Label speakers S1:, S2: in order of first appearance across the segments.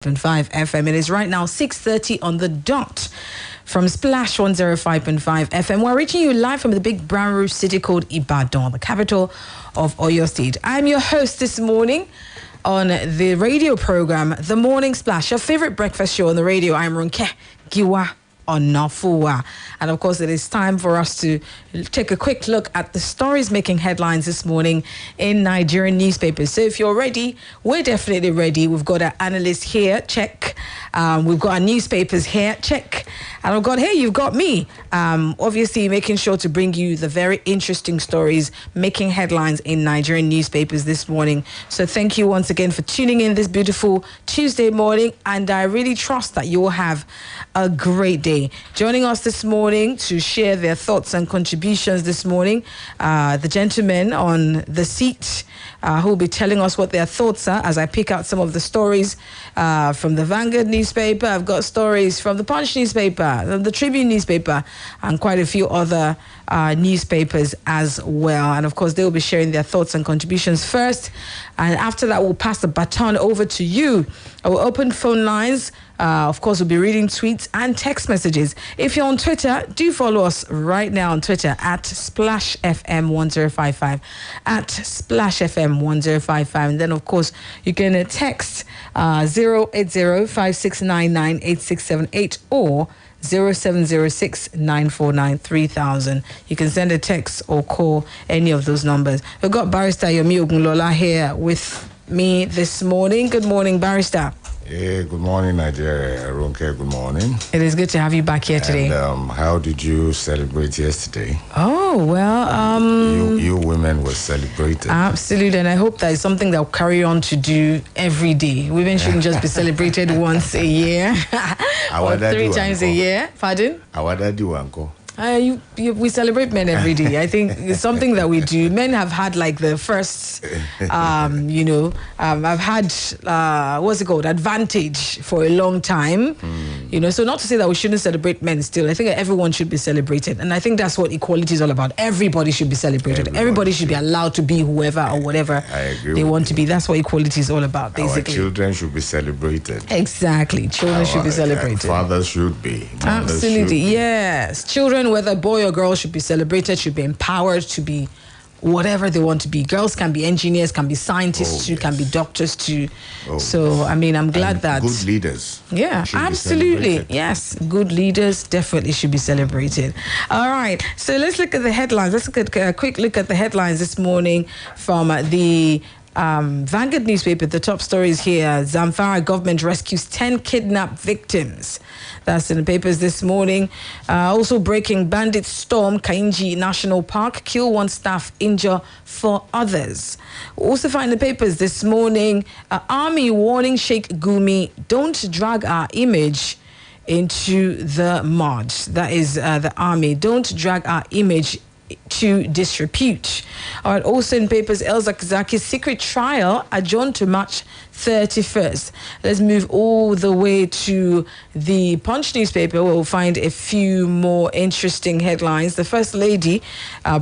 S1: 105.5 FM. It is right now 6:30 on the dot from Splash 105.5 FM. We're reaching you live from the big brown roof city called Ibadan, the capital of Oyo State. I'm your host this morning on the radio program, The Morning Splash, your favorite breakfast show on the radio. I'm Ronke Giwa Onafuwa. And of course, it is time for us to take a quick look at the stories making headlines this morning in Nigerian newspapers. So if you're ready, we're definitely ready. We've got our analysts here, check. We've got our newspapers here, check. And I've got, hey, you've got me. Obviously, making sure to bring you the very interesting stories making headlines in Nigerian newspapers this morning. So thank you once again for tuning in this beautiful Tuesday morning. And I really trust that you will have a great day. Joining us this morning to share their thoughts and contributions this morning, the gentlemen on the seat who will be telling us what their thoughts are as I pick out some of the stories from the Vanguard newspaper. I've got stories from the Punch newspaper, the Tribune newspaper, and quite a few other newspapers as well. And of course, they will be sharing their thoughts and contributions first. And after that, we'll pass the baton over to you. I will open phone lines. Of course, we'll be reading tweets and text messages. If you're on Twitter, do follow us right now on Twitter at SplashFM1055, at SplashFM1055. And then, of course, you can text 080-5699-8678 or 0706-949-3000. You can send a text or call any of those numbers. We've got Barrister Yomi Ogunlola here with me this morning. Good morning, Barrister.
S2: Yeah, good morning, Nigeria. Ronke, good morning.
S1: It is good to have you back here today.
S2: And how did you celebrate yesterday?
S1: Oh, well,
S2: You women were celebrated.
S1: Absolutely, and I hope that is something that will carry on to do every day. Women shouldn't just be celebrated once a year or 3 times a year. Pardon? We celebrate men every day. I think it's something that we do. Men have had like the first, I've had, advantage for a long time. So not to say that we shouldn't celebrate men still. I think that everyone should be celebrated. And I think that's what equality is all about. Everybody should be celebrated. Everybody should be allowed to be whoever or whatever they want to be. That's what equality is all about, basically.
S2: Our children should be celebrated.
S1: Exactly. Children should be celebrated.
S2: Fathers should be.
S1: Absolutely, yes. Children, whether boy or girl, should be celebrated, should be empowered to be whatever they want to be. Girls can be engineers, can be scientists too, can be doctors too. So, I mean, I'm glad that...
S2: Good leaders.
S1: Yeah, absolutely. Yes, good leaders definitely should be celebrated. All right, so let's look at the headlines. Let's look at a quick look at the headlines this morning from the... Vanguard newspaper. The top story is here. Zamfara government rescues 10 kidnapped victims. That's in the papers this morning. Also breaking, bandits storm Kainji National Park, kill 1 staff, injure 4 others. Also find the papers this morning. Army warning Sheikh Gumi, don't drag our image into the march. That is the army. Don't drag our image to disrepute. All right, also in papers, El Zakzaki's secret trial adjourned to March 31st. Let's move all the way to the Punch newspaper where we'll find a few more interesting headlines. The First Lady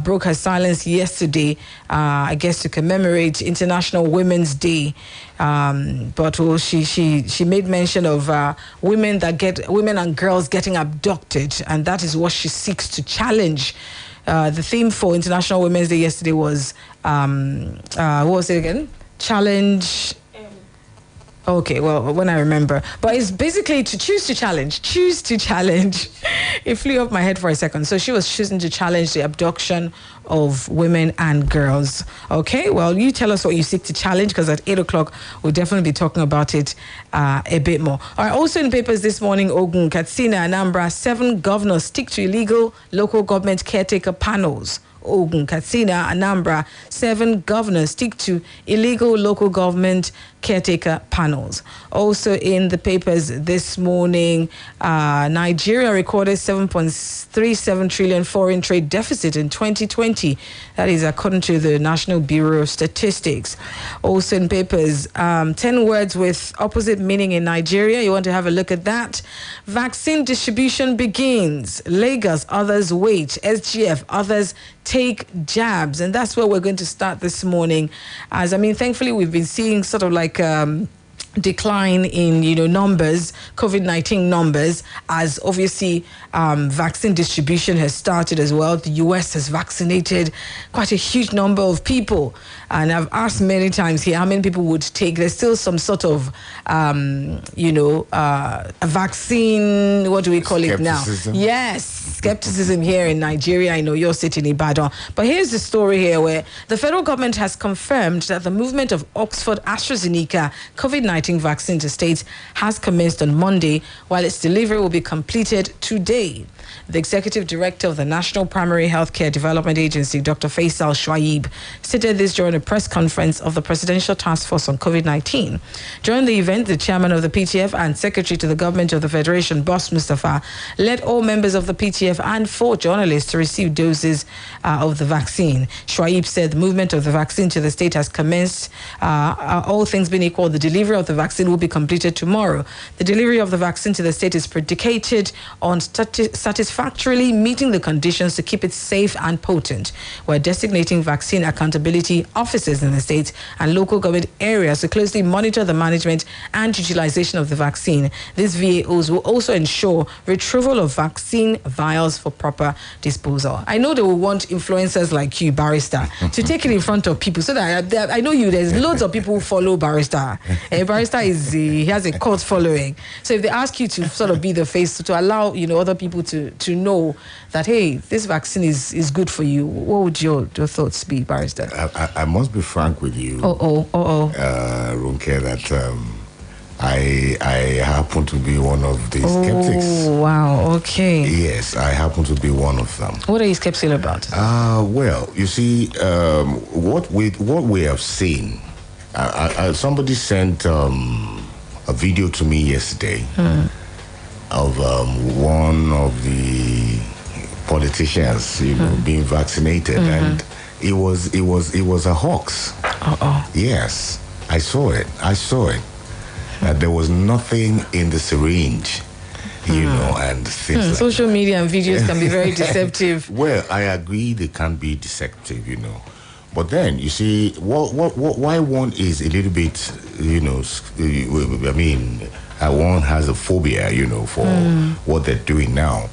S1: broke her silence yesterday, I guess to commemorate International Women's Day. But she made mention of women and girls getting abducted, and that is what she seeks to challenge. The theme for International Women's Day yesterday was, what was it again? Challenge. Okay, well, when I remember. But it's basically to choose to challenge. Choose to challenge. It flew off my head for a second. So she was choosing to challenge the abduction of women and girls. Okay, well, you tell us what you seek to challenge, because at 8 o'clock, we'll definitely be talking about it a bit more. All right, also in papers this morning, Ogun, Katsina, Anambra, 7 governors stick to illegal local government caretaker panels. Ogun, Katsina, Anambra, 7 governors stick to illegal local government caretaker panels. Also in the papers this morning, Nigeria recorded 7.37 trillion foreign trade deficit in 2020. That is according to the National Bureau of Statistics. Also in papers, 10 words with opposite meaning in Nigeria. You want to have a look at that. Vaccine distribution begins. Lagos, others wait. SGF, others take jabs. And that's where we're going to start this morning. As I mean, thankfully, we've been seeing sort of like decline in numbers, COVID-19 numbers, as obviously vaccine distribution has started as well. The US has vaccinated quite a huge number of people, and I've asked many times here how many people would take. There's still some sort of a vaccine, what do we call it now? Yes, skepticism here in Nigeria. I know you're sitting in Ibadan, but here's the story here where the federal government has confirmed that the movement of Oxford AstraZeneca COVID-19 vaccine to states has commenced on Monday, while its delivery will be completed today. The executive director of the National Primary Healthcare Development Agency, Dr. Faisal Shoaib, stated this during a press conference of the Presidential Task Force on COVID-19. During the event, the chairman of the PTF and secretary to the government of the Federation, Boss Mustafa, led all members of the PTF and 4 journalists to receive doses of the vaccine. Shoaib said the movement of the vaccine to the state has commenced. All things being equal, the delivery of the vaccine will be completed tomorrow. The delivery of the vaccine to the state is predicated on satisfactorily meeting the conditions to keep it safe and potent. We're designating vaccine accountability officers in the state and local government areas to closely monitor the management and utilization of the vaccine. These VAOs will also ensure retrieval of vaccine vials for proper disposal. I know they will want influencers like you, Barrister, to take it in front of people so that I know there's loads of people who follow Barrister. Barrister he has a cult following. So if they ask you to sort of be the face to allow other people to know that, hey, this vaccine is good for you, what would your thoughts be, Barrister?
S2: I must be frank with you. Ronke, that I happen to be one of the skeptics.
S1: Oh, wow, okay.
S2: Yes, I happen to be one of them.
S1: What are you skeptical about?
S2: Well, you see, what we have seen, somebody sent a video to me yesterday of one of the politicians, being vaccinated, and it was a hoax. Yes, I saw it. There was nothing in the syringe, and things like
S1: social media and videos can be very deceptive.
S2: Well, I agree they can be deceptive, But then, you see, why one is a little bit, one has a phobia, for what they're doing now.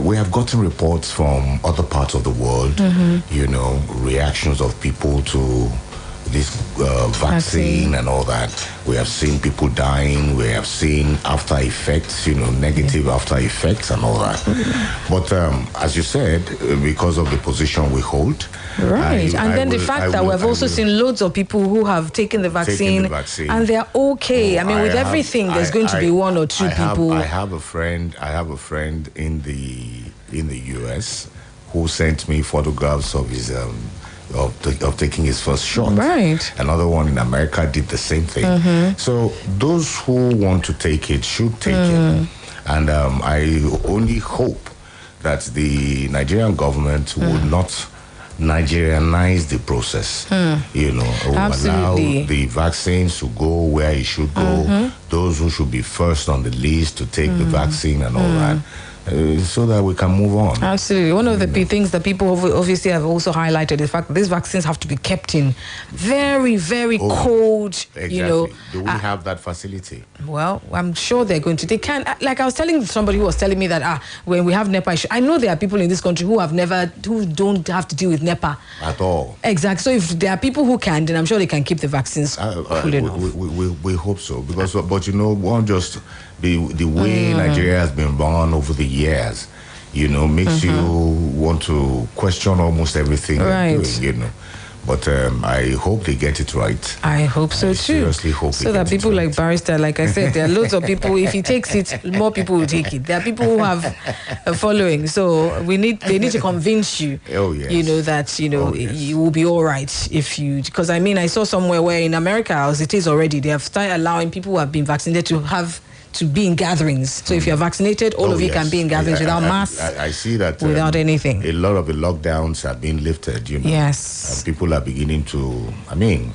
S2: We have gotten reports from other parts of the world, reactions of people to this vaccine and all that. We have seen people dying. We have seen after effects, negative after effects and all that. But as you said, because of the position we hold,
S1: right, then the fact that we've also seen loads of people who have taken the vaccine and they're okay. With everything, there's going to be one or two people.
S2: I have a friend in the US who sent me photographs of his of taking his first shot.
S1: Right.
S2: Another one in America did the same thing. So those who want to take it should take it. And I only hope that the Nigerian government would not Nigerianize the process, allow the vaccines to go where it should go, those who should be first on the list to take the vaccine and all that. So that we can move on.
S1: Absolutely. One of the things that people obviously have also highlighted is the fact that these vaccines have to be kept in very, very cold,
S2: Exactly. Do we have that facility?
S1: Well, I'm sure they're going to. They can. Like I was telling somebody who was telling me that when we have NEPA issue, I know there are people in this country who don't have to deal with NEPA
S2: at all.
S1: Exactly. So if there are people who can, then I'm sure they can keep the vaccines cool enough.
S2: We hope so, because one just the way Nigeria has been run over the years, makes you want to question almost everything they're doing, But I hope they get it right.
S1: I hope so too.
S2: Seriously hope
S1: so that people like Barrister, like I said, there are loads of people. If he takes it, more people will take it. There are people who have a following, so they need to convince you.
S2: Oh yes.
S1: That you will be all right if you. Because I saw somewhere where in America, as it is already, they have started allowing people who have been vaccinated to be in gatherings. So if you're vaccinated, all of you can be in gatherings without masks.
S2: I see that
S1: without anything.
S2: A lot of the lockdowns have been lifted,
S1: Yes.
S2: And people are beginning to,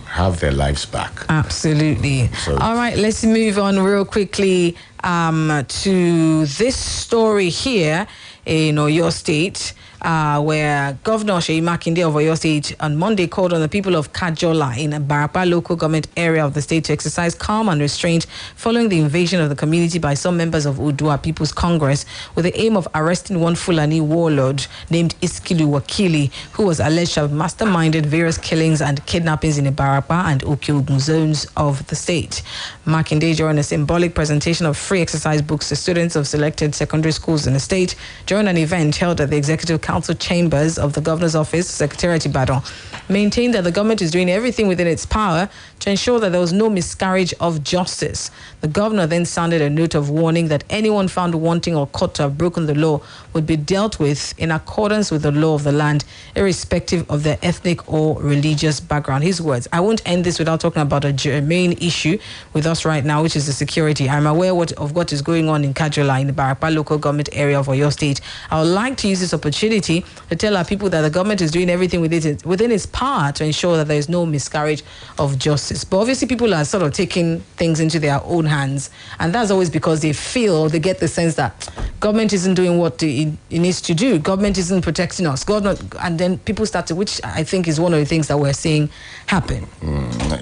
S2: have their lives back.
S1: Absolutely. So, all right, let's move on real quickly to this story here in your state. where Governor Seyi Makinde of Oyo State on Monday called on the people of Kajola in Barapa local government area of the state to exercise calm and restraint following the invasion of the community by some members of Udua People's Congress with the aim of arresting one Fulani warlord named Iskilu Wakili, who was alleged to have masterminded various killings and kidnappings in the Barapa and Okiogun zones of the state. Makinde during a symbolic presentation of free exercise books to students of selected secondary schools in the state during an event held at the Executive Council chambers of the Governor's Office, Secretariat Ibadan, maintained that the government is doing everything within its power to ensure that there was no miscarriage of justice. The governor then sounded a note of warning that anyone found wanting or caught to have broken the law would be dealt with in accordance with the law of the land, irrespective of their ethnic or religious background. His words. I won't end this without talking about a main issue with us right now, which is the security. I'm aware of what is going on in Kajola, in the Barapa local government area of Oyo State. I would like to use this opportunity to tell our people that the government is doing everything within its power to ensure that there is no miscarriage of justice. But obviously people are sort of taking things into their own hands, and that's always because they get the sense that government isn't doing what it needs to do. Government isn't protecting us. And then people start to, which I think is one of the things that we're seeing happen.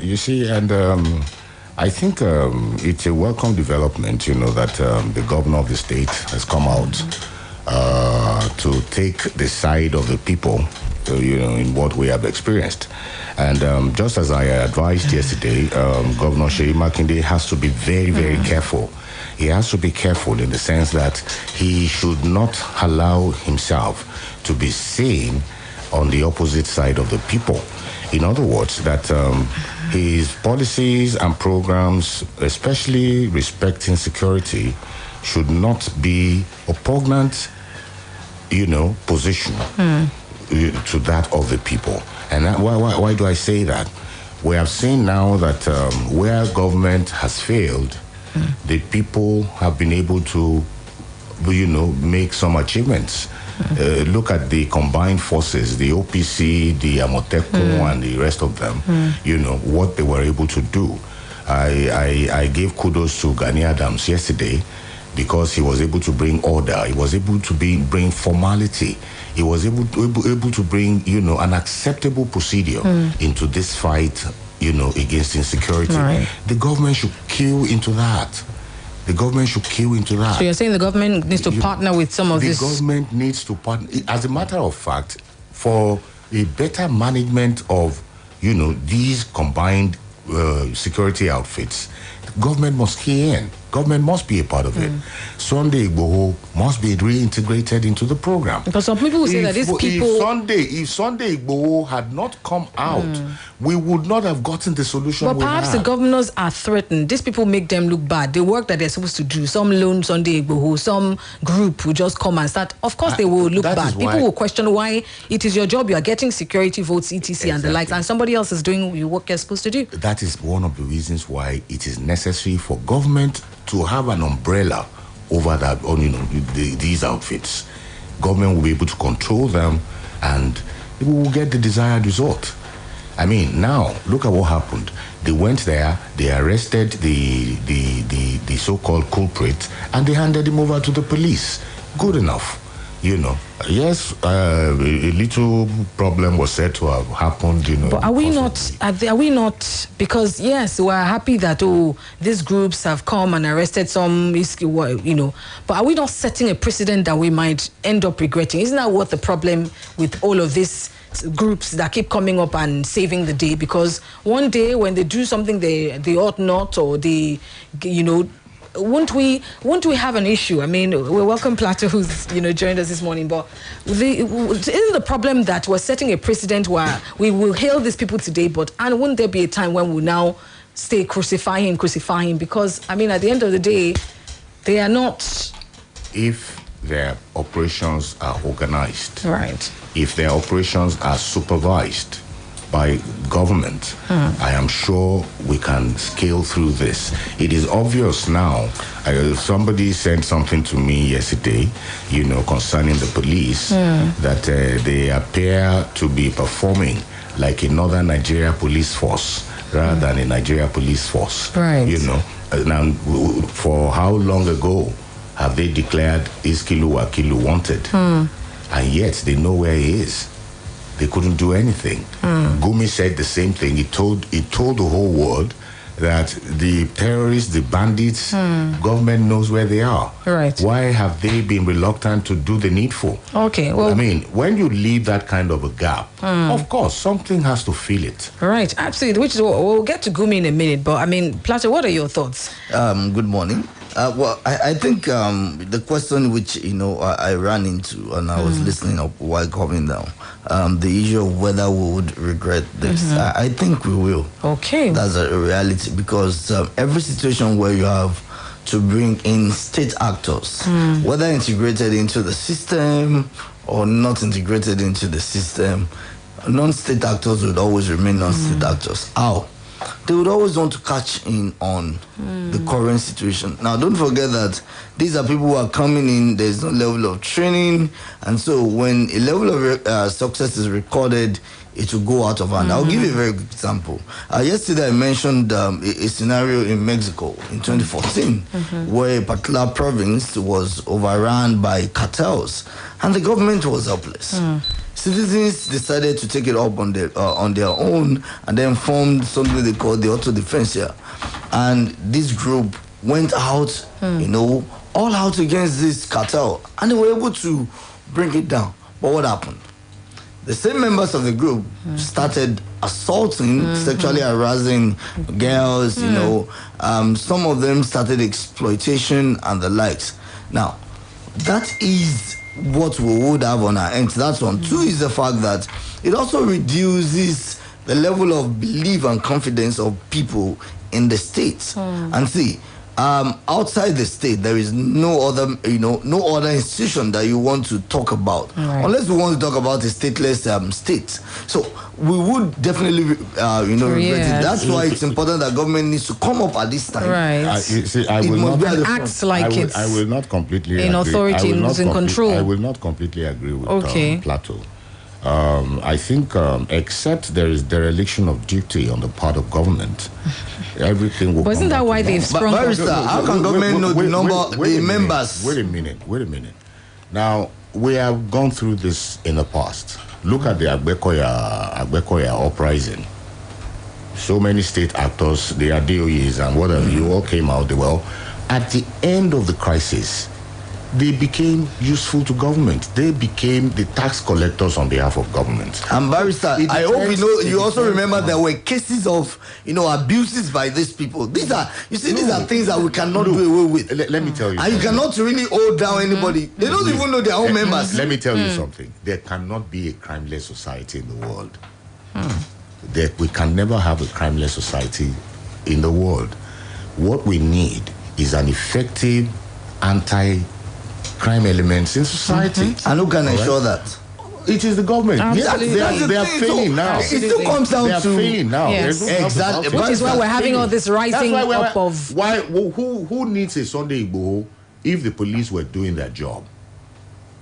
S2: You see, and I think it's a welcome development, that the governor of the state has come out to take the side of the people, in what we have experienced. And just as I advised yesterday, Governor Seyi Makinde has to be very, very careful. He has to be careful in the sense that he should not allow himself to be seen on the opposite side of the people. In other words, that his policies and programs, especially respecting security, should not be a repugnant, position to that of the people. And why do I say that? We have seen now that where government has failed, the people have been able to, make some achievements. Look at the combined forces, the OPC, the Amotekun, and the rest of them, what they were able to do. I gave kudos to Gani Adams yesterday because he was able to bring order. He was able to bring formality. He was able to bring, an acceptable procedure into this fight, against insecurity. Right. The government should queue into that. The government should queue into that.
S1: So you're saying the government needs to partner with some of this?
S2: The government needs to partner. As a matter of fact, for a better management of, these combined security outfits, the government must key in. Government must be a part of it. Sunday Igboho must be reintegrated into the program.
S1: Because some people will say that these people...
S2: If Sunday Igboho had not come out, we would not have gotten the solution.
S1: But perhaps the governors are threatened. These people make them look bad. The work that they're supposed to do. Some loan Sunday Igboho, some group will just come and start. Of course, they will look bad. People will question why it is your job. You are getting security votes, etc. and the likes, and somebody else is doing the work you're supposed to do.
S2: That is one of the reasons why it is necessary for government to have an umbrella over that, these outfits. Government will be able to control them, and we will get the desired result. I mean, now look at what happened. They went there, they arrested the so-called culprit, and they handed him over to the police. Good enough. Yes, a little problem was said to have happened,
S1: But are we not, because yes, we're happy that, these groups have come and arrested some, but are we not setting a precedent that we might end up regretting? Isn't that what the problem with all of these groups that keep coming up and saving the day? Because one day when they do something they ought not, or they, won't we have an issue? I mean, we welcome Plato, who's joined us this morning. But isn't the problem that we're setting a precedent where we will hail these people today, and wouldn't there be a time when we now stay crucify him? Because I mean, at the end of the day, they are not.
S2: If their operations are organized,
S1: right?
S2: If their operations are supervised by government, I am sure we can scale through this. It is obvious now. Somebody sent something to me yesterday, concerning the police, that they appear to be performing like a Northern Nigeria police force rather than a Nigeria police force.
S1: Right.
S2: Now, for how long ago have they declared Iskilu Wakilu wanted? and yet they know where he is. They couldn't do anything. Gumi said the same thing. He told the whole world that the terrorists, the bandits, government knows where they are.
S1: Right.
S2: Why have they been reluctant to do the needful?
S1: Okay, well,
S2: I mean, when you leave that kind of a gap, of course, something has to fill it.
S1: Right, absolutely. Which is we'll get to Gumi in a minute. But I mean, Plato, what are your thoughts?
S3: Good morning. Well, I think the question which I ran into and I was listening up while coming down, the issue of whether we would regret this. I think we will.
S1: Okay,
S3: that's a reality, because every situation where you have to bring in state actors, whether integrated into the system or not integrated into the system, non-state actors would always remain non-state actors. How? They would always want to catch in on the current situation. Now, don't forget that these are people who are coming in, there's no level of training, and so when a level of success is recorded, it will go out of hand. I'll give you a very good example. Yesterday, I mentioned a scenario in Mexico in 2014 where a particular province was overrun by cartels, and the government was helpless. Citizens decided to take it up on their own and then formed something they called the auto defense here. And this group went out, all out against this cartel, and they were able to bring it down. But what happened? The same members of the group started assaulting, sexually harassing girls, some of them started exploitation and the likes. Now, that is what we would have on our end. That's one. Two is the fact that it also reduces the level of belief and confidence of people in the state. And see, outside the state, there is no other institution that you want to talk about, unless we want to talk about a stateless state. So we would definitely, regret it. That's why it's important that government needs to come up at this time.
S1: Right.
S2: I will not
S1: act like it's.
S2: I will not completely
S1: in
S2: agree.
S1: authority in control.
S2: I will not completely agree with Plato. I think, except there is dereliction of duty on the part of government, everything will.
S1: Wasn't that why they've sprung up?
S3: How can government know the number, the members?
S2: Wait a minute. Now, we have gone through this in the past. Look at the Agbekoya uprising. So many state actors, the ADOEs and whatever, you all came out well. At the end of the crisis, they became useful to government. They became the tax collectors on behalf of government.
S3: And Barrister, I hope you also remember there were cases of abuses by these people. These are things that we cannot do away with.
S2: Let me tell you.
S3: And you cannot really hold down anybody. They don't even know their own members.
S2: Let me tell you something. There cannot be a crimeless society in the world. We can never have a crimeless society in the world. What we need is an effective anti-crime elements in society.
S3: And who can ensure that?
S2: It is the government.
S1: Absolutely.
S2: They are failing now.
S3: It still comes down
S2: They are
S3: to
S2: failing now.
S1: Yes.
S3: Exactly.
S1: Which is why we're having all this rising up of.
S2: Why? Who needs a Sunday Igboho if the police were doing their job?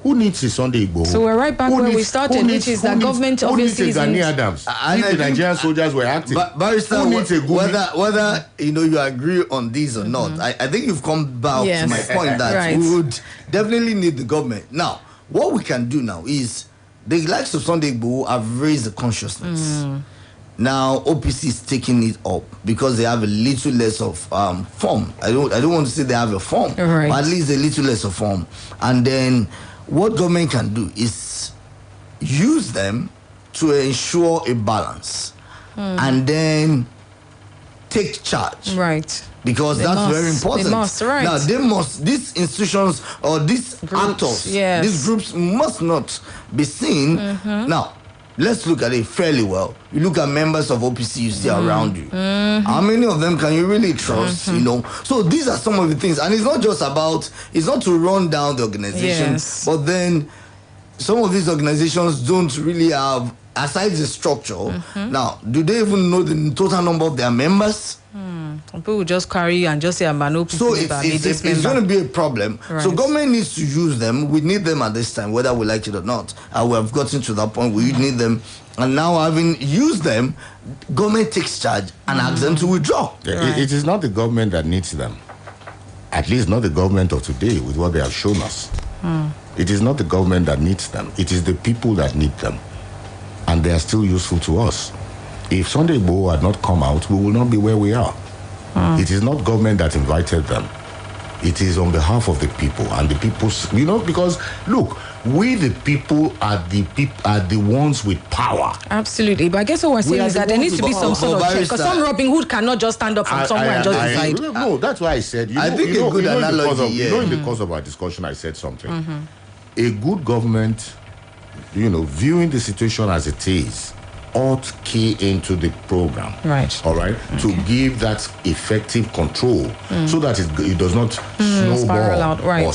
S2: Who needs a Sunday Igboho?
S1: So we're right back where we started, which is that government obviously
S2: isn't. Who needs a Gani Adams? If the Nigerian soldiers were active.
S3: Barrister,
S2: who needs a Gumi?
S3: whether you agree on this or not, I think you've come back to my point that we would definitely need the government. Now, what we can do now is the likes of Sunday Igboho have raised the consciousness. Now OPC is taking it up because they have a little less of form. I don't want to say they have a form, but at least a little less of form. And then what government can do is use them to ensure a balance and then take charge.
S1: Right.
S3: Because that's very important.
S1: They must, right.
S3: Now, these institutions or these actors, these groups must not be seen. Now, let's look at it fairly well. You look at members of OPC you see around you. How many of them can you really trust, So these are some of the things. And it's not to run down the organization, but then some of these organizations don't really have, aside the structure, now, do they even know the total number of their members?
S1: People will just carry and just say I'm an OPC.
S3: So it's going to be a problem. Right. So government needs to use them. We need them at this time, whether we like it or not. We have gotten to that point where we need them. And now having used them, government takes charge and asks them to withdraw.
S2: It is not the government that needs them. At least not the government of today with what they have shown us. It is not the government that needs them. It is the people that need them. And they are still useful to us. If Sunday Igboho had not come out, we will not be where we are. It is not government that invited them. It is on behalf of the people and the people's, because look, we the people are the ones with power.
S1: Absolutely, but I guess what we're saying is that there needs to be some sort of check, because some Robin Hood cannot just stand up from somewhere and just decide.
S2: No, that's why I said.
S3: I think a good analogy.
S2: In the course of our discussion, I said something. A good government, viewing the situation as it is, ought key into the program.
S1: Right.
S2: All right. Okay. To give that effective control so that it does not
S1: spiral out. Right.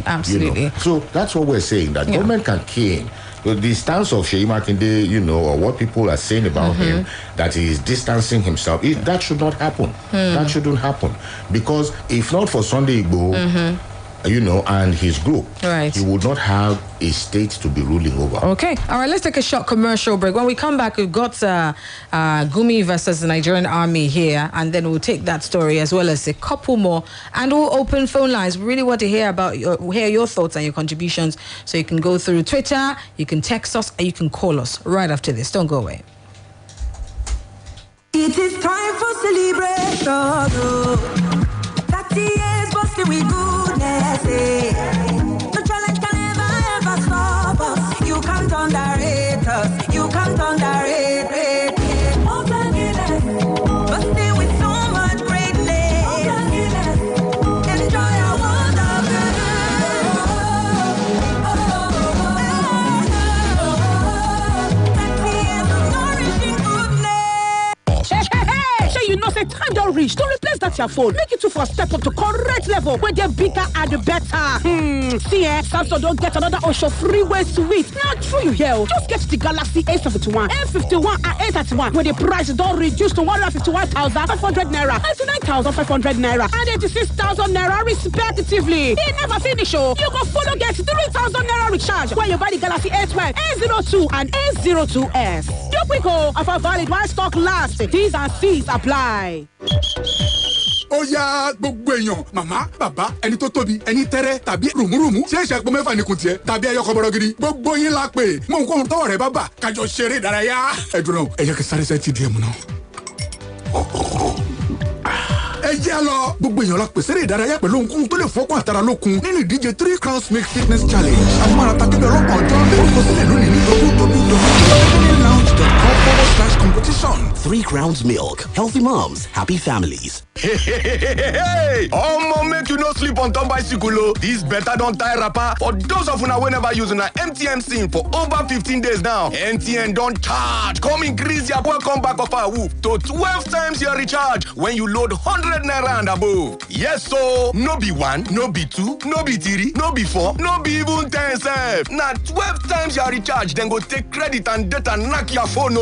S2: Absolutely. So that's what we're saying, that government can key in. The stance of Seyi Makinde, or what people are saying about him, that he is distancing himself, that should not happen. That shouldn't happen. Because if not for Sunday Igboho, and his group,
S1: right,
S2: he would not have a state to be ruling over.
S1: Okay. All right, let's take a short commercial break. When we come back, we've got Gumi versus the Nigerian Army here, and then we'll take that story as well as a couple more, and we'll open phone lines. We really want to hear your thoughts and your contributions, so you can go through Twitter, you can text us, and you can call us right after this. Don't go away.
S4: It is time for celebration. 30 years busting with goodness. No challenge can ever stop us. You can't underrate us. You can't underrate it. Busting with so much greatness. Enjoy our world of good. 30 years of nourishing goodness.
S5: Hey, so you know say time don't reach to replace that your phone. Make it to for step up to correct level where they're bigger and better. See, Samsung don't get another Osho freeway sweet. Now true you hear. Just get the Galaxy A71, A51, and A31 where the price don't reduce to 151,500 naira, 99,500 naira, and 86,000 naira respectively. It never finish. You go follow get 3,000 naira recharge when you buy the Galaxy A12, A02, and A02s. You quick offer valid while stock lasts. T's and C's apply.
S6: Ó yá gbogbo èèyàn, màmá, bàbá, ẹni tó tóbi, ẹni tẹ́rẹ́ tàbí rùmúrùmú, ṣé ìṣẹ́pọ̀ mẹ́fà ní kun tiẹ̀ tàbí ẹyọ kọ́bọ̀rọ̀ gidi. Gbogbo yín la pè, mọ nǹkan tọ́wọ́ rẹ̀ bá bà, kájọ ṣeré ìdárayá. Ẹ dúró náà, ẹ yẹ kí sáré sẹ́ẹ̀tì díẹ̀ mu náà. Ẹ jẹ́ lọ, gbogbo èèyàn la pèsè eré ìdárayá pẹ̀lú ohunkóhun tó lè fọ́kàn àtàrà lókun nínú ìdíje 3 Crowns Make Fitness Challenge. Àmọ́ra takébẹ̀ ọlọ́pàá ọjọ́ lórúkọ sílẹ̀ lónìí ní www.lounge.com/competition.
S7: 3 Crowns Milk. Healthy moms, happy families.
S8: Hey! Omo, make you no sleep on top bicycle. This better don't tie rapper. For those of una wey never use una MTN SIM for over 15 days now, MTN don't charge. Come increase your welcome back of our whoop to 12 times your recharge when you load 100 naira and above. Yes, so no be 1, no be 2, no be 3, no be 4, no be even 10 sef. Now 12 times your recharge, then go take credit and data knock your phone.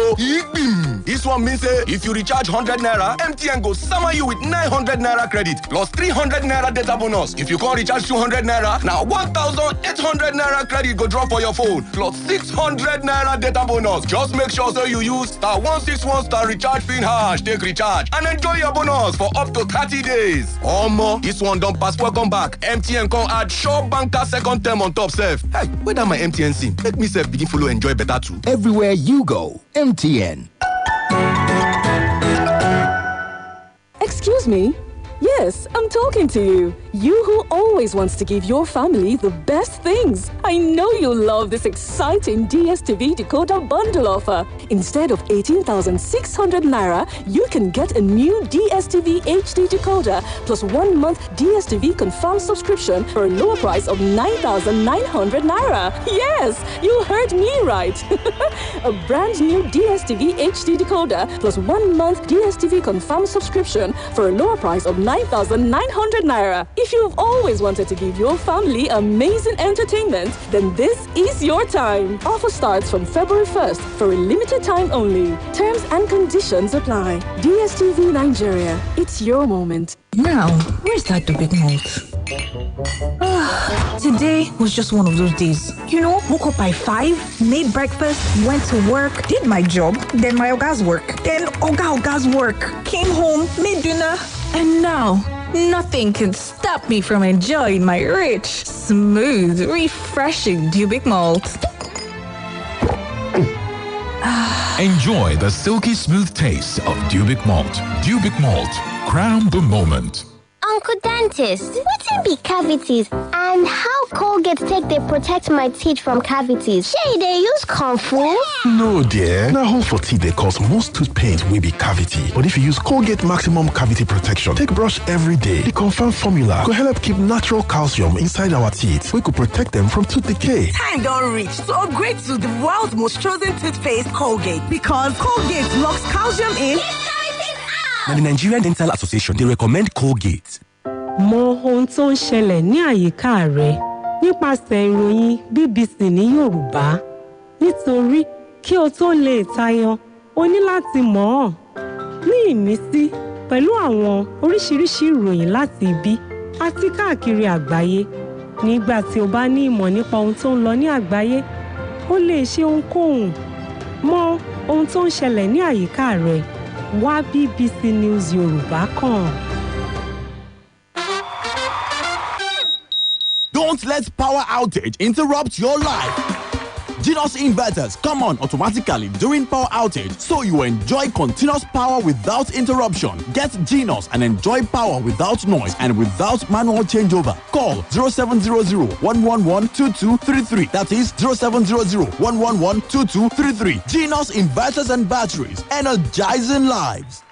S8: This one means say if you recharge 100 naira, MTN go summer you with 900 naira credit plus 300 naira data bonus. If you can't recharge 200 naira, now 1,800 naira credit go drop for your phone plus 600 naira data bonus. Just make sure so you use *161 recharge pin hash take recharge and enjoy your bonus for up to 30 days. Omo, this one don't pass welcome back. MTN can add short banker second term on top self. Hey, where that my MTN SIM? Make me self begin follow enjoy better too.
S7: Everywhere you go, MTN.
S9: Excuse me? Yes, I'm talking to you. You who always wants to give your family the best things. I know you'll love this exciting DSTV decoder bundle offer. Instead of 18,600 naira, you can get a new DSTV HD decoder plus 1 month DSTV confirmed subscription for a lower price of 9,900 naira. Yes, you heard me right. A brand new DSTV HD decoder plus 1 month DSTV confirmed subscription for a lower price of 9,900 naira. If you've always wanted to give your family amazing entertainment, then this is your time. Offer starts from February 1st for a limited time only. Terms and conditions apply. DSTV Nigeria. It's your moment.
S10: Now, where's that big mouth? Today was just one of those days. Woke up by 5, made breakfast, went to work, did my job, then my Oga's work, then Oga's work, came home, made dinner, and now nothing can stop me from enjoying my rich, smooth, refreshing Dubic malt.
S11: Enjoy the silky smooth taste of Dubic malt. Dubic malt, crown the moment.
S12: Uncle Dentist, what can be cavities and how Colgate take they protect my teeth from cavities? Shey they use Kung Fu?
S13: No dear, na hole for teeth they cause most tooth pain will be cavity. But if you use Colgate Maximum Cavity Protection, take brush every day. The confirmed formula could help keep natural calcium inside our teeth. We could protect them from tooth decay.
S14: Time don't reach to upgrade to the world's most chosen toothpaste, Colgate, because Colgate locks calcium in.
S15: Now, the Nigerian Dental Association, they recommend Colgate.
S16: Mọ ohun tó ń ṣẹlẹ̀ ní àyíká rẹ nípasẹ̀ ìròyìn BBC ní Yorùbá. Nítorí kí o tó lè tayọ, o ní láti mọ̀ ọ́n. Ní ìmísí pẹ̀lú àwọn oríṣiríṣi ìròyìn láti ibi àti káàkiri àgbáyé. Nígbà tí o bá ní ìmọ̀ nípa ohun tó ń lọ ní àgbáyé, o lè ṣe ohunkóhun. Mọ ohun tó ń ṣẹlẹ̀ ní àyíká rẹ. Wá BBC News Yorùbá kàn.
S17: Don't let power outage interrupt your life. Genos inverters come on automatically during power outage, so you enjoy continuous power without interruption. Get Genos and enjoy power without noise and without manual changeover. Call 0700-111-2233. That is 0700-111-2233. Genos inverters and batteries, energizing lives.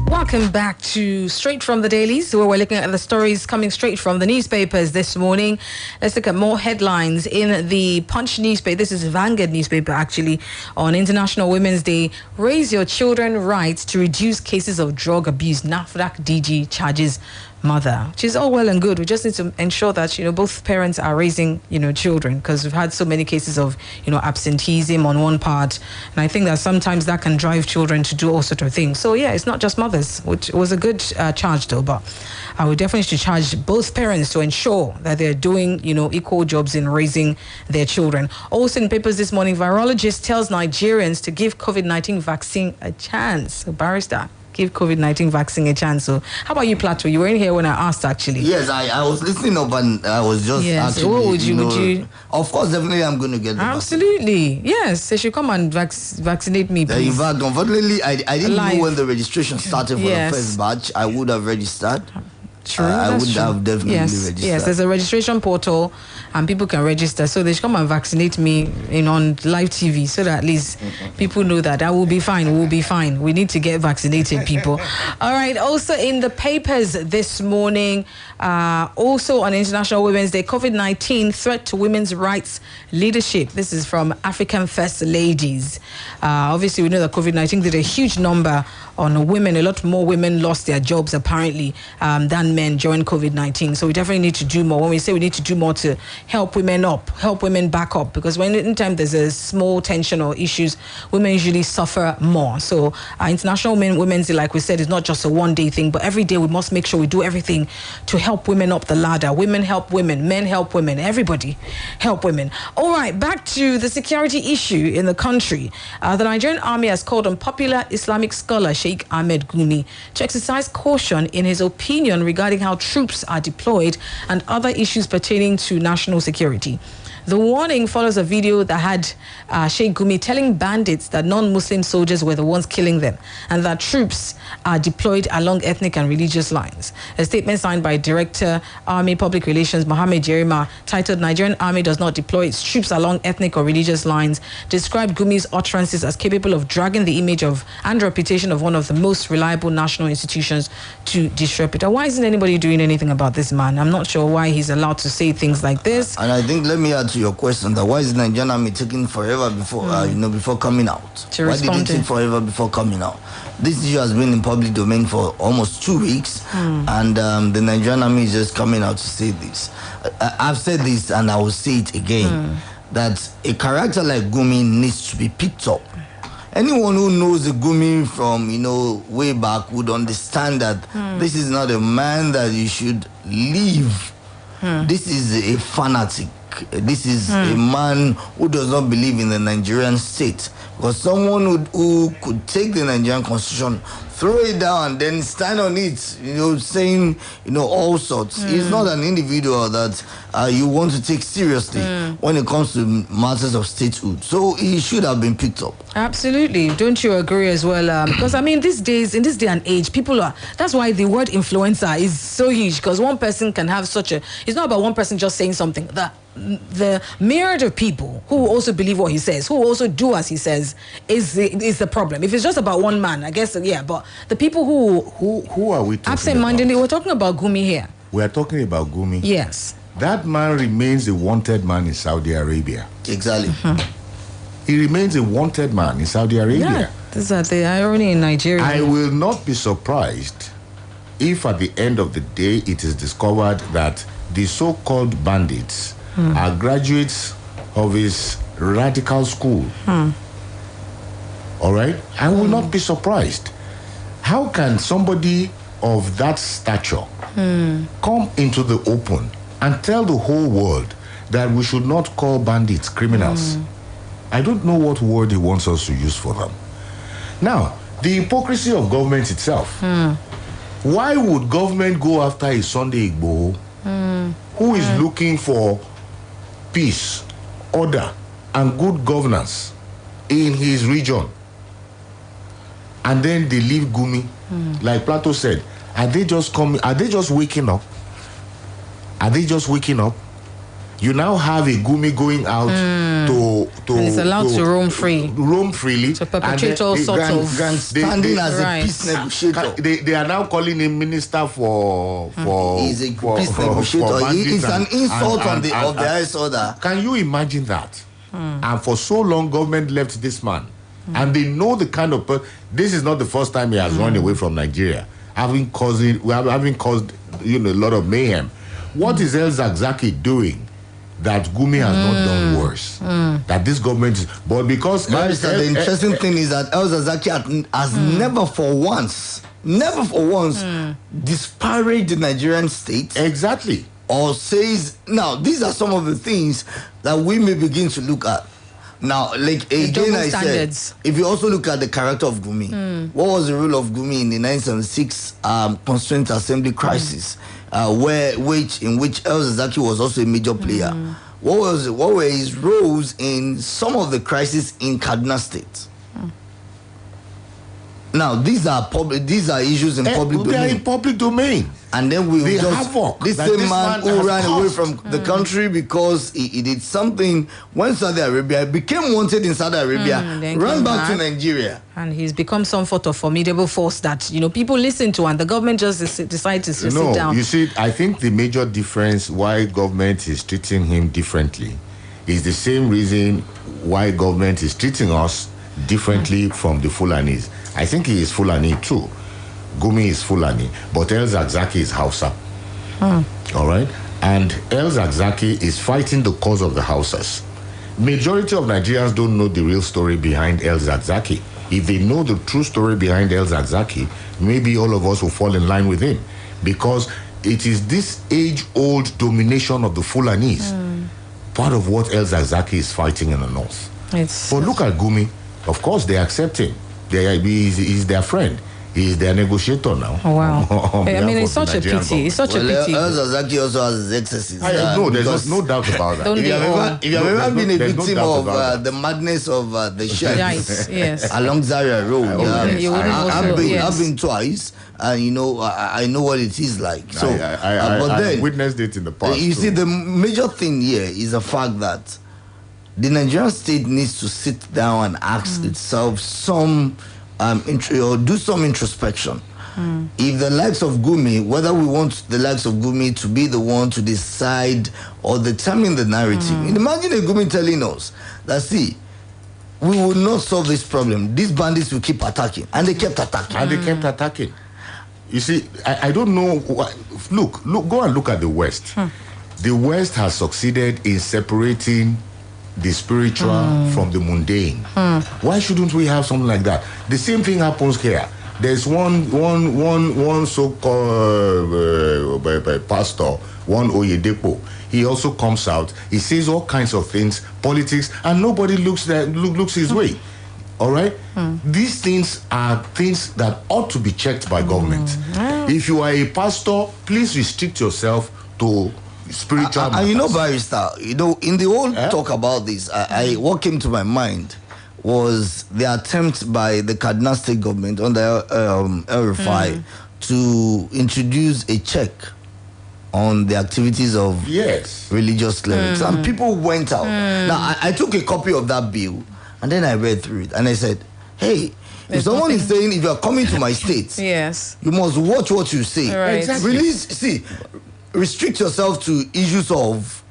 S1: Welcome back to Straight from the Dailies, where we're looking at the stories coming straight from the newspapers this morning. Let's look at more headlines in the Punch newspaper. This is Vanguard newspaper, actually, on International Women's Day. Raise your children rights to reduce cases of drug abuse. NAFDAC DG charges mother, which is all well and good. We just need to ensure that, both parents are raising, children, because we've had so many cases of, absenteeism on one part. And I think that sometimes that can drive children to do all sorts of things. So, yeah, it's not just mothers, which was a good charge, though. But I would definitely should charge both parents to ensure that they're doing, equal jobs in raising their children. Also in papers this morning, virologist tells Nigerians to give COVID-19 vaccine a chance. So, barrister, give COVID-19 vaccine a chance. So how about you, Plateau? You were in here when I asked, actually.
S3: Yes, I was listening up and I was just actually...
S1: So what would you...
S3: Of course, definitely I'm going to get the
S1: Absolutely. Vaccine. Yes, they should come and vaccinate me, please.
S3: In fact, unfortunately, I didn't know when the registration started for the first batch. I would have registered.
S1: True,
S3: I would have definitely registered.
S1: Yes, there's a registration portal and people can register. So they should come and vaccinate me on live TV so that at least people know that I will be fine. We'll be fine. We need to get vaccinated, people. All right. Also in the papers this morning, also on International Women's Day, COVID-19 threat to women's rights leadership. This is from African First Ladies. Obviously, we know that COVID-19 did a huge number on women. A lot more women lost their jobs, apparently, than men during COVID-19. So we definitely need to do more. When we say we need to do more to help women up, help women back up, because anytime there's a small tension or issues, women usually suffer more. So International Women's Day, like we said, is not just a one-day thing, but every day we must make sure we do everything to help women up the ladder. Women help women, men help women, everybody help women. All right, back to the security issue in the country. The Nigerian army has called on popular Islamic scholar Sheikh Ahmed Gumi to exercise caution in his opinion regarding how troops are deployed and other issues pertaining to national security. The warning follows a video that had Sheikh Gumi telling bandits that non-Muslim soldiers were the ones killing them and that troops are deployed along ethnic and religious lines. A statement signed by Director Army Public Relations Mohammed Jerima, titled "Nigerian Army does not deploy its troops along ethnic or religious lines," described Gumi's utterances as capable of dragging the image of and reputation of one of the most reliable national institutions to disrepute. Why isn't anybody doing anything about this man? I'm not sure why he's allowed to say things like this.
S3: And I think, let me add to your question, that why is the Nigerian Army taking forever before before coming out? Why did it take forever before coming out? This issue has been in public domain for almost 2 weeks, and the Nigerian Army is just coming out to say this. I've said this and I will say it again, that a character like Gumi needs to be picked up. Anyone who knows the Gumi from way back would understand that this is not a man that you should leave. This is a fanatic. this is a man who does not believe in the Nigerian state. Because someone who could take the Nigerian constitution, throw it down, and then stand on it, saying, all sorts. He's not an individual that you want to take seriously when it comes to matters of statehood. So he should have been picked up.
S1: Absolutely. Don't you agree as well? Because, in this day and age, that's why the word influencer is so huge, because one person can have it's not about one person just saying something. The myriad of people who also believe what he says, who also do as he says, is the problem. If it's just about one man, I guess, but the people
S2: who are we talking
S1: absent-mindedly, we're talking about Gumi here.
S2: We are talking about Gumi.
S1: Yes.
S2: That man remains a wanted man in Saudi Arabia.
S3: Exactly.
S2: He remains a wanted man in Saudi Arabia.
S1: Yeah, this is the irony in Nigeria.
S2: I will not be surprised if at the end of the day it is discovered that the so-called bandits are graduates of his radical school. All right? I will not be surprised. How can somebody of that stature come into the open and tell the whole world that we should not call bandits criminals? I don't know what word he wants us to use for them. Now, the hypocrisy of government itself. Why would government go after a Sunday Igboho who is looking for peace, order, and good governance in his region? And then they leave Gumi. Like Plato said, are they just waking up? Are they just waking up? You now have a Gumi going out to
S1: and it's allowed to roam
S2: freely.
S1: To perpetrate all sorts of
S3: standing as a peace negotiator.
S2: They are now calling him minister for
S3: he's a peace negotiator. It's an insult of the highest order.
S2: Can you imagine that? And for so long, government left this man, and they know the kind of this is not the first time he has run away from Nigeria, having caused a lot of mayhem. What is El Zakzaki doing that Gumi has not done worse? That this government is, but because
S3: the interesting thing is that El Zakzaki has never for once disparaged the Nigerian state.
S2: Exactly.
S3: Or says, now these are some of the things that we may begin to look at. Now, like again, I said, if you also look at the character of Gumi, what was the role of Gumi in the 1976 Constituent Assembly crisis, in which El Zakzaki was also a major player? What were his roles in some of the crises in Kaduna State? Now, these are issues in public domain.
S2: They are in public domain.
S3: And then this same man who ran away from the country because he did something when Saudi Arabia became wanted in Saudi Arabia, ran back to Nigeria.
S1: And he's become some sort of formidable force that, people listen to, and the government just decides to sit down.
S2: You see, I think the major difference why government is treating him differently is the same reason why government is treating us differently from the Fulanis. I think he is Fulani too. Gumi is Fulani, but El Zakzaki is Hausa. All right? And El Zakzaki is fighting the cause of the Hausas. Majority of Nigerians don't know the real story behind El Zakzaki. If they know the true story behind El Zakzaki, maybe all of us will fall in line with him. Because it is this age-old domination of the Fulanis, part of what El Zakzaki is fighting in the north. But look at Gumi. Of course, they accept him. He's their friend. He's their negotiator now.
S1: Oh, wow. It's such a pity. It's such a pity.
S3: El Zakzaki also has his excesses.
S2: No, there's no doubt about that.
S3: If you have ever been a victim of the madness of the chef along Zaria Road, I've been twice, and I know what it is like. So, but then
S2: I witnessed it in the past.
S3: You see, the major thing here is the fact that the Nigerian state needs to sit down and ask itself or do some introspection. If the likes of Gumi, whether we want the likes of Gumi to be the one to decide or determine the narrative. Imagine a Gumi telling us that, see, we will not solve this problem. These bandits will keep attacking. And they kept attacking.
S2: You see, I don't know. Look, go and look at the West. The West has succeeded in separating the spiritual from the mundane. Why shouldn't we have something like that? The same thing happens here. There's one so-called pastor one Oyedepo. He also comes out, he says all kinds of things, politics, and nobody looks his way. All right? These things are things that ought to be checked by government. If you are a pastor, please restrict yourself to spiritual matters.
S3: And you know, Barrister, in the whole talk about this, what came to my mind was the attempt by the Kaduna State government under El-Rufai to introduce a check on the activities of religious clerics. And people went out. Now, I took a copy of that bill, and then I read through it, and I said, hey, if someone is saying, if you are coming to my state, you must watch what you say.
S1: Right.
S3: Exactly. Restrict yourself to issues of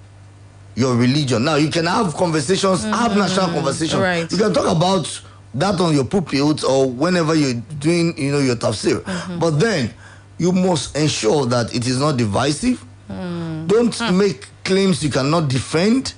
S3: your religion. Now, you can have conversations, have national conversations.
S1: Right.
S3: You can talk about that on your pulpit or whenever you're doing, your tafsir. But then, you must ensure that it is not divisive. Don't make claims you cannot defend.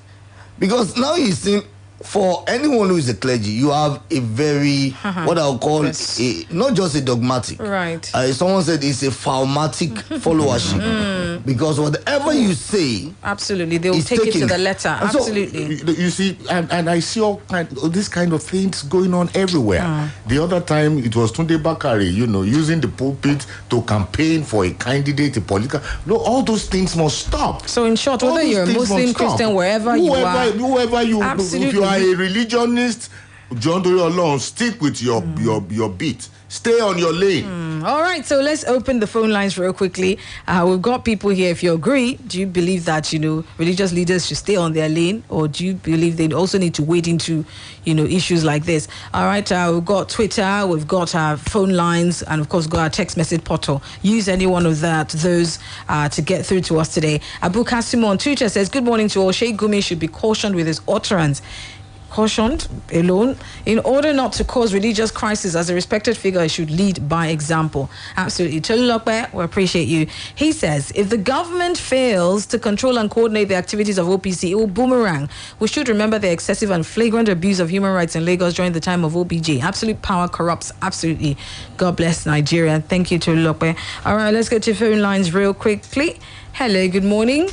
S3: Because now you see, for anyone who is a clergy, you have a very, what I'll call, not just a dogmatic.
S1: Right.
S3: Someone said it's a phalmatic followership. Because whatever you say...
S1: Absolutely. They will take it to the letter. Absolutely.
S2: So, you see, and I see all this kind of things going on everywhere. The other time, it was Tunde Bakari, using the pulpit to campaign for a candidate, a political... No, all those things must stop.
S1: So in short, whether you're a Muslim, Christian, wherever you are...
S2: Whoever you...
S1: Absolutely.
S2: If you are a religionist, John Doe alone, stick with your beat. Stay on your lane.
S1: All right, so let's open the phone lines real quickly. We've got people here. If you agree, do you believe that, religious leaders should stay on their lane, or do you believe they also need to wade into, issues like this? All right, we've got Twitter, we've got our phone lines, and of course, got our text message portal. Use any one of those to get through to us today. Abu Kasim on Twitter says, good morning to all. Sheikh Gumi should be cautioned with his utterance. Cautioned alone, in order not to cause religious crisis. As a respected figure, he should lead by example. Absolutely. Tolulokwe, we appreciate you. He says, if the government fails to control and coordinate the activities of OPC, it will boomerang. We should remember the excessive and flagrant abuse of human rights in Lagos during the time of OBJ. Absolute power corrupts. Absolutely. God bless Nigeria. Thank you, Tolulokwe. All right, let's get to phone lines real quickly. Hello, good morning.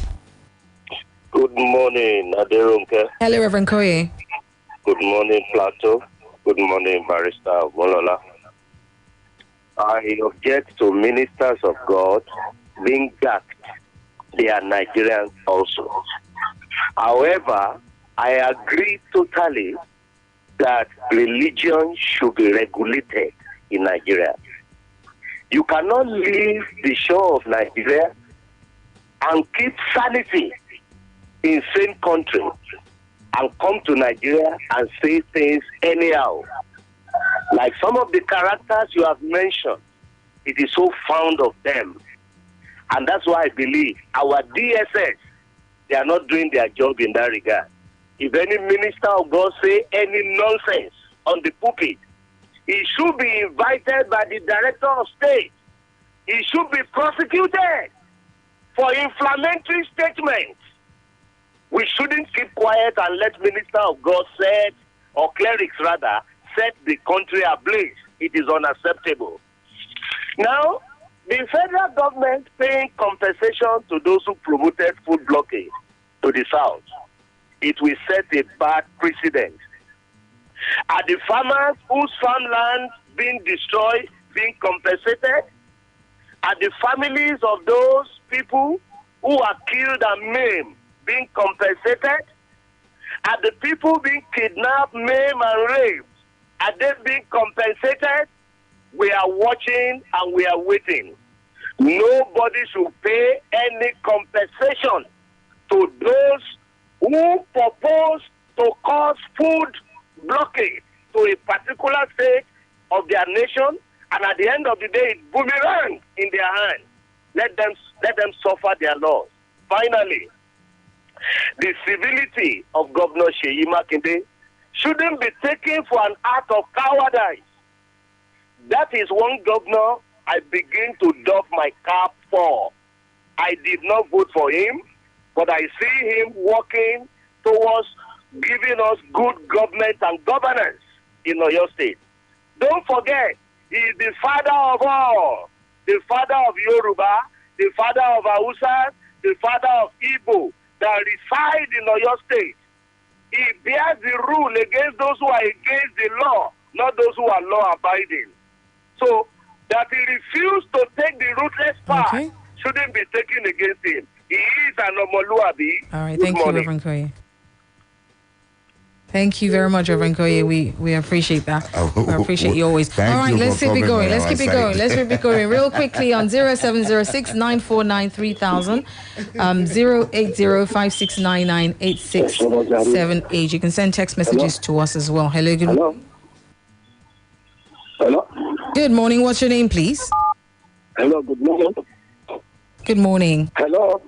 S18: Good morning, Ronke.
S1: Hello, Reverend Koye.
S18: Good morning, Plato. Good morning, Barrister Wolola. I object to ministers of God being jacked. They are Nigerians also. However, I agree totally that religion should be regulated in Nigeria. You cannot leave the shore of Nigeria and keep sanity in same country and come to Nigeria and say things anyhow. Like some of the characters you have mentioned, it is so fond of them. And that's why I believe our DSS, they are not doing their job in that regard. If any minister of God say any nonsense on the pulpit, he should be invited by the director of state. He should be prosecuted for inflammatory statements. We shouldn't keep quiet and let minister of God set, or clerics rather, set the country ablaze. It is unacceptable. Now, the federal government paying compensation to those who promoted food blockade to the south, it will set a bad precedent. Are the farmers whose farmlands being destroyed being compensated? Are the families of those people who are killed and maimed being compensated? Are the people being kidnapped, maimed, and raped, are they being compensated? We are watching and we are waiting. Nobody should pay any compensation to those who propose to cause food blockade to a particular state of their nation, and at the end of the day, it boomerang in their hand. Let them suffer their loss. Finally, the civility of Governor Seyi Makinde shouldn't be taken for an act of cowardice. That is one governor I begin to doff my cap for. I did not vote for him, but I see him working towards giving us good government and governance in Oyo State. Don't forget, he is the father of all. The father of Yoruba, the father of Hausa, the father of Igbo that reside in Oyo State. He bears the rule against those who are against the law, not those who are law-abiding. So that he refused to take the ruthless path shouldn't be taken against him. He is an Omoluabi.
S1: All right, thank you, Reverend Koye. Thank you very much, Reverend Koye. We appreciate that. We appreciate you always. All right, let's keep it going. Let's keep it going. Let's keep it going real quickly on 0706 949 3000, 08056998678. You can send text messages to us as well. Hello, good morning.
S19: Hello.
S1: Good morning. What's your name, please?
S19: Hello, good morning.
S1: Good morning.
S19: Hello.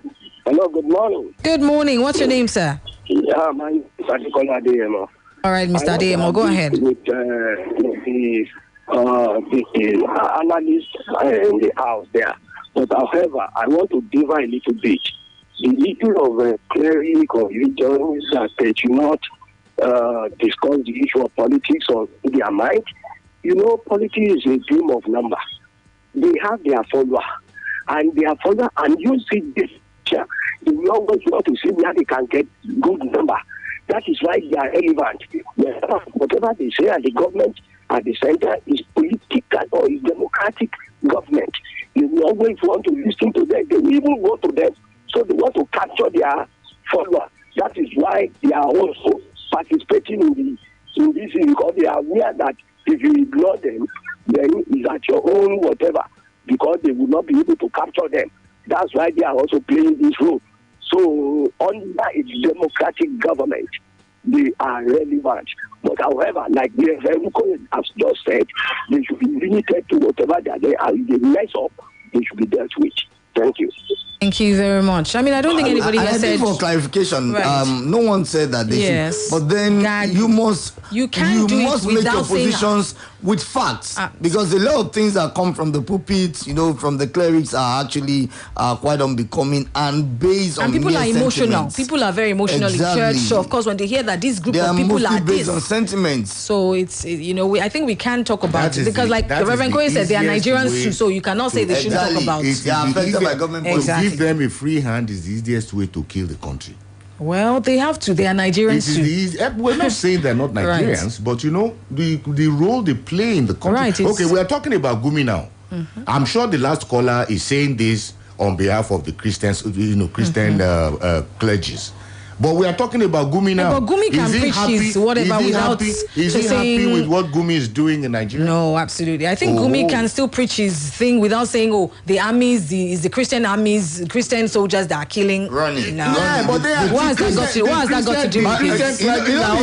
S19: Hello, good morning.
S1: Good morning. What's your name, sir?
S19: Yeah, my name is Ademo.
S1: All right, Mr. Ademo, go ahead.
S19: With the analyst in the house there. But however, I want to differ a little bit. The issue of cleric or religions that they do not discuss the issue of politics on their mind. You know, politics is a game of number. They have their follower, and you see this. They will always want to see where they can get good number. That is why they are relevant. Whatever they say at the government, at the center, is political or is democratic government. You will always want to listen to them. They will even go to them. So they want to capture their follower. That is why they are also participating in this because they are aware that if you ignore them, then it's at your own whatever, because they will not be able to capture them. That's why they are also playing this role. So under a democratic government, they are relevant. But however, like the Reverend has just said, they should be limited to whatever they are there. And if they mess up, they should be dealt with. Thank you.
S1: Thank you very much. I mean, I don't think anybody has said.
S3: For clarification, no one said that they should. But then you must make your positions with facts, because a lot of things that come from the pulpit, from the clerics, are actually quite unbecoming and based on.
S1: And people are emotional.
S3: Sentiments.
S1: People are very emotional in church. So of course, when they hear that this group of people are
S3: based on sentiments.
S1: So it's I think we can talk about it because, like the Reverend Koye said, they are Nigerians too. So you cannot say they shouldn't talk about it.
S3: They are affected by government policy.
S2: To give them a free hand is the easiest way to kill the country.
S1: Well, they have to. They are Nigerians too.
S2: We're not saying they're not Nigerians, but the role they play in the country.
S1: Right,
S2: okay, we are talking about Gumi now. I'm sure the last caller is saying this on behalf of the Christians, Christian clergies. But we are talking about Gumi now.
S1: But Gumi can preach his whatever without
S2: is he happy with what Gumi is doing in Nigeria?
S1: No, absolutely. I think Gumi can still preach his thing without saying, the armies, the Christian armies, Christian soldiers that are killing.
S3: Running.
S1: No.
S2: Yeah, but they are.
S1: What has that got to do with
S3: it?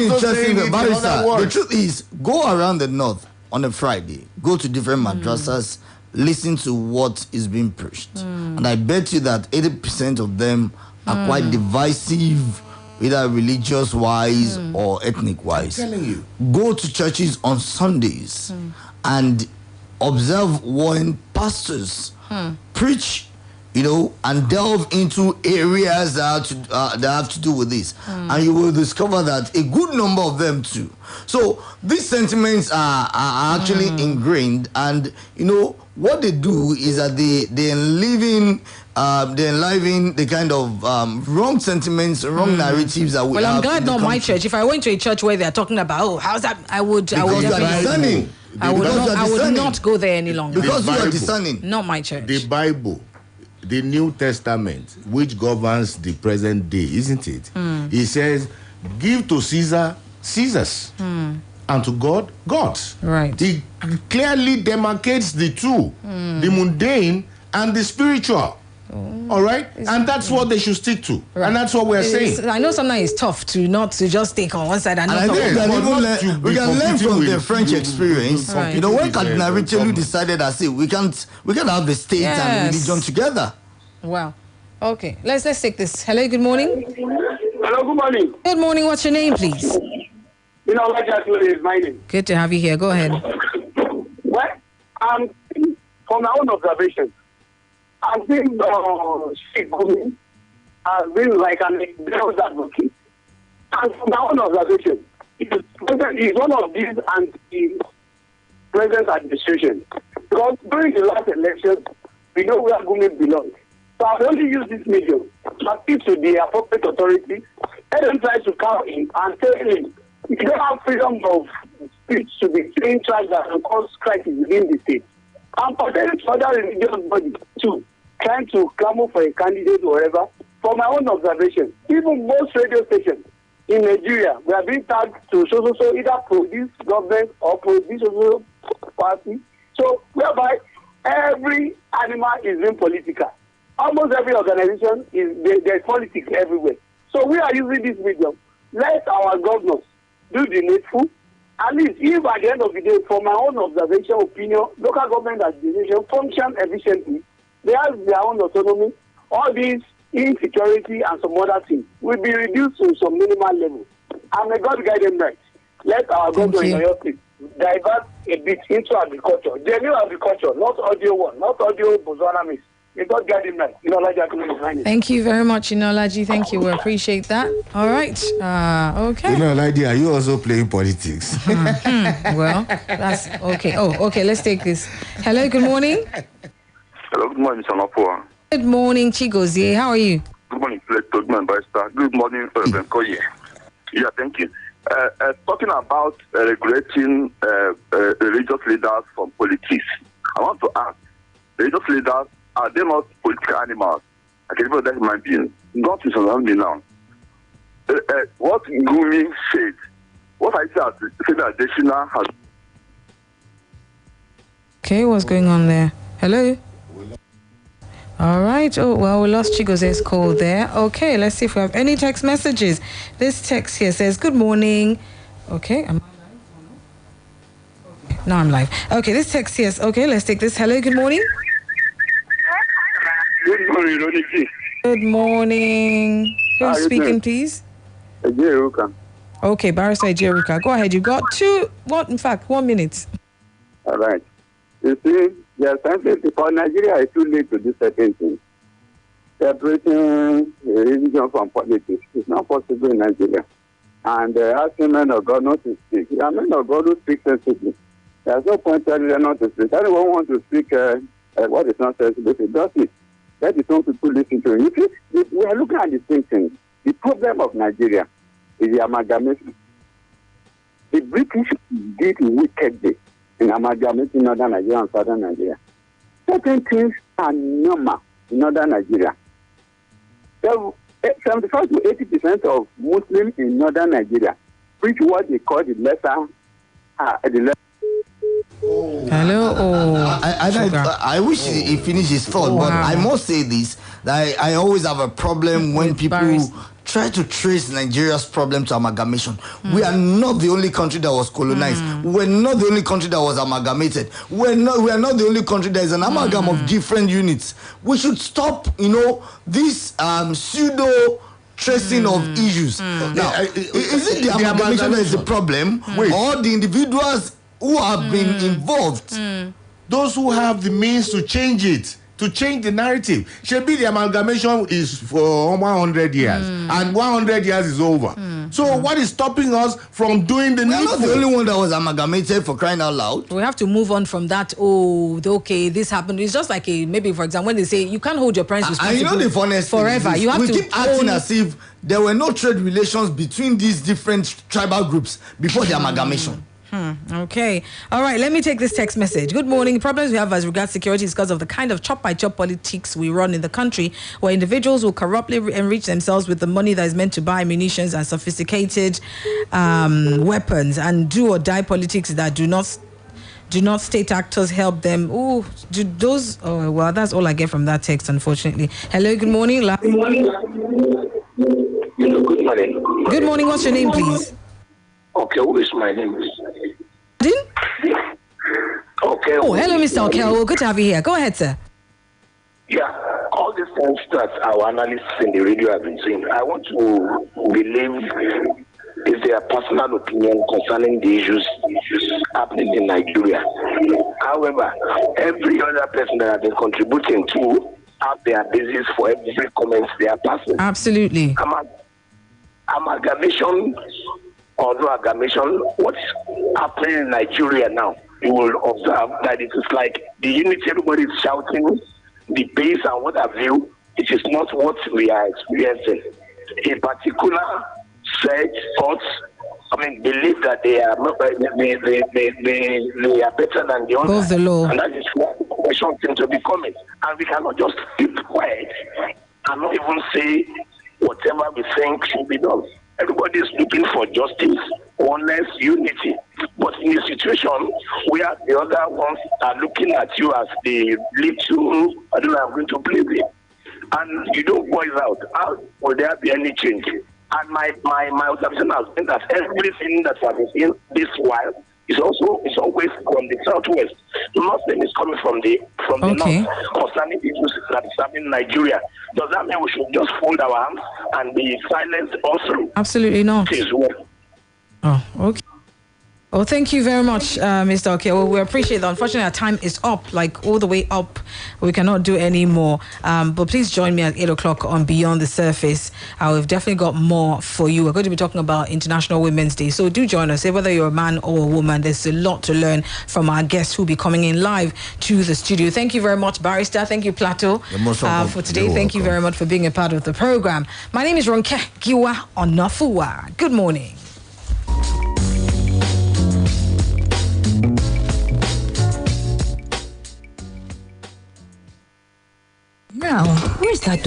S3: Interesting, Barrister. The truth is, go around the north on a Friday, go to different madrasas, listen to what is being preached. And I bet you that 80% of them are quite divisive, either religious-wise or ethnic-wise.
S2: I'm telling you.
S3: Go to churches on Sundays and observe when pastors preach, and delve into areas that have to do with this. And you will discover that a good number of them too. So these sentiments are actually ingrained, and what they do is that they enliven the kind of wrong sentiments, wrong narratives that we have.
S1: Well, I'm glad not my church. If I went to a church where they're talking about, how's that? I would not go there any longer.
S3: Because you are discerning.
S1: Not my church.
S2: The Bible, the New Testament, which governs the present day, isn't it? It says, give to Caesar Caesar's, and to God God's.
S1: Right.
S2: He clearly demarcates the two, the mundane and the spiritual. All right, and that's what they should stick to, and that's what we're saying.
S1: I know sometimes it's tough to just take on one side and not.
S3: We can learn from the French experience. Right. When Cardinal Richelieu decided that we can't have the state and religion together.
S1: Wow. Okay, let's take this. Hello, good morning.
S19: Hello, good morning.
S1: Good morning. What's your name, please?
S19: Is my name.
S1: Good to have you here. Go ahead.
S19: Well, from my own observation, I think Sheikh Gumi has been like an devil's advocate. And from my own observation, he's one of these anti-president administration. Because during the last election, we know where Gumi belongs. So I will only use this medium to appeal to the appropriate authority. Let them try to come in and tell him, if you don't have freedom of speech to be saying tribes that will cause crisis within the state. And pertaining to other religious bodies too, trying to clamor for a candidate or whatever, from my own observation, even most radio stations in Nigeria, we are being tagged to so either pro this government or pro this party. So whereby every animal is being political. Almost every organization there's politics everywhere. So we are using this medium. Let our governors do the needful. At least if at the end of the day, from my own observation, opinion, local government administration function efficiently, they have their own autonomy. All these insecurity and some other things will be reduced to some minimal level. And may God guide them right. Let our government in Oyo State divert a bit into agriculture. Genuine agriculture, not audio one, not audio Botswana mix. May God guide them right.
S1: Thank you very much, Inolaji. Thank you. We appreciate that. All right. Okay.
S2: Inolaji, are you also playing politics?
S1: Well, that's okay. Oh, okay. Let's take this. Hello. Good morning.
S20: Hello. Good morning, Mr. Onafuwa.
S1: Good morning, Chigozie. How are you?
S20: Good morning, good morning, Barrister. Good morning, Koye. Yeah, thank you. Talking about regulating religious leaders from politics, I want to ask, religious leaders, are they not political animals? I can even that human being. Not to surround me now. What Gumi said, what I said that Deshina has.
S1: Okay, what's going on there? Hello? All right. Oh, well, we lost Chigoze's call there. Okay, let's see if we have any text messages. This text here says, good morning. Okay, am I live? Okay. No, I'm live. Okay, this text here is, okay, let's take this. Hello, good morning.
S20: Good morning, Ronke.
S1: Good morning. Who's speaking, please?
S20: Jeruka.
S1: Okay, Barrister Jeruka. Go ahead. You've got 1 minute.
S20: All right. You see, there's something for Nigeria, it's too late to do certain things. Separating religion from politics is not possible in Nigeria. And asking men of God not to speak. There are men of God who speak sensibly. There's no point telling them not to speak. Anyone wants to speak what is not sensible, it does it. Let the some people listen to it. You see, we are looking at the same thing. The problem of Nigeria is the amalgamation. The British did wickedly in amalgamating northern Nigeria and southern Nigeria. Certain things are normal in northern Nigeria. So, 75 to 80% of Muslims in northern Nigeria preach what they call the lesser.
S1: Hello.
S3: I wish he finished his thought, but I must say this: that I always have a problem when people try to trace Nigeria's problem to amalgamation. We are not the only country that was colonized. We're not the only country that was amalgamated. We are not the only country that is an amalgam of different units. We should stop, this pseudo tracing of issues. Now, is it the amalgamation that is the problem, or the individuals who have been involved?
S2: Those who have the means to change it, to change the narrative. Maybe the amalgamation is for 100 years, and 100 years is over. So what is stopping us from doing the needful?
S3: We're not the only one that was amalgamated, for crying out loud.
S1: We have to move on from that. Oh, okay, this happened. It's just like maybe, for example, when they say you can't hold your parents responsible
S3: the funniest
S1: forever.
S3: Thing
S1: you have
S3: we
S1: to
S3: keep acting as if there were no trade relations between these different tribal groups before the amalgamation.
S1: Okay. All right. Let me take this text message. Good morning. The problems we have as regards security is because of the kind of chop-by-chop politics we run in the country, where individuals will corruptly enrich themselves with the money that is meant to buy munitions and sophisticated weapons, and do or die politics that do not state actors help them. Oh, well, that's all I get from that text, unfortunately. Hello. Good morning.
S19: Good morning. Good morning.
S1: Good morning. What's your name, please?
S19: Okay, who is my name? Okay.
S1: Oh, hello, Mr. Okel. Good to have you here. Go ahead, sir.
S19: Yeah, all these things that our analysts in the radio have been saying, I want to believe is their personal opinion concerning the issues happening in Nigeria. However, every other person that has been contributing to have their basis for every comment they are passing.
S1: Absolutely.
S19: Amalgamation or no amalgamation, what is happening in Nigeria now, you will observe that it is like the unity, everybody is shouting, the bass and what have you, it is not what we are experiencing. A particular set, thoughts, believe that they are not, they are better than the others.
S1: Above the law.
S19: And that is what the question seems to be coming. And we cannot just keep quiet and not even say whatever we think should be done. Everybody is looking for justice, honest, unity. But in a situation where the other ones are looking at you as the little, I don't know, I'm going to play it, and you don't voice out, how will there be any change? And my observation has been that everything that has been seen this while is always from the southwest. Nothing is coming from the north concerning issues that is happening in Nigeria. Does that mean we should just fold our hands and be silent also?
S1: Absolutely not. Oh, okay. Well, thank you very much, Mr. Okay. Well, we appreciate that. Unfortunately, our time is up, like all the way up. We cannot do any more. But please join me at 8 o'clock on Beyond the Surface. We've definitely got more for you. We're going to be talking about International Women's Day. So do join us. Say whether you're a man or a woman, there's a lot to learn from our guests who'll be coming in live to the studio. Thank you very much, Barrister. Thank you, Plateau, for today. Thank you very much for being a part of the program. My name is Ronke Giwa Onafuwa. Good morning.
S10: Now, where's that